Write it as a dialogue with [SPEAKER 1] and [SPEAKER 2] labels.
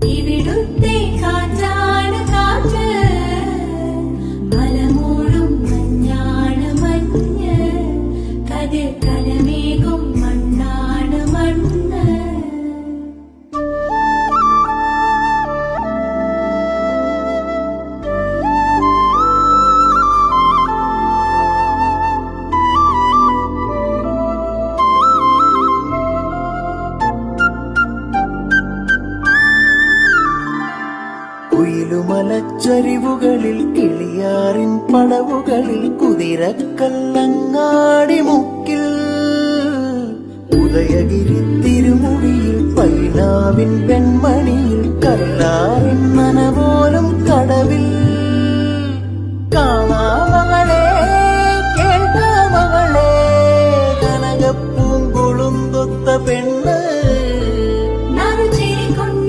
[SPEAKER 1] ഇവിടുത്തെ കാറ്റാണ് കാറ്റ്, മലമൂടും മഞ്ഞാണ് മഞ്ഞ്, കതിർ കലമേകും മണ്ണാണ് മണ്ണ്.
[SPEAKER 2] കുയിലുമലച്ചരിവുകളിൽ കിളിയാറിൻ പടവുകളിൽ കുതിരക്കല്ലങ്ങാടി മുക്കിൽ ഉദയഗിരി തിരുമുടിയിൽ പൈനാവിൻ വെൺമണിയിൽ കല്ലാറിൻ നനപോലും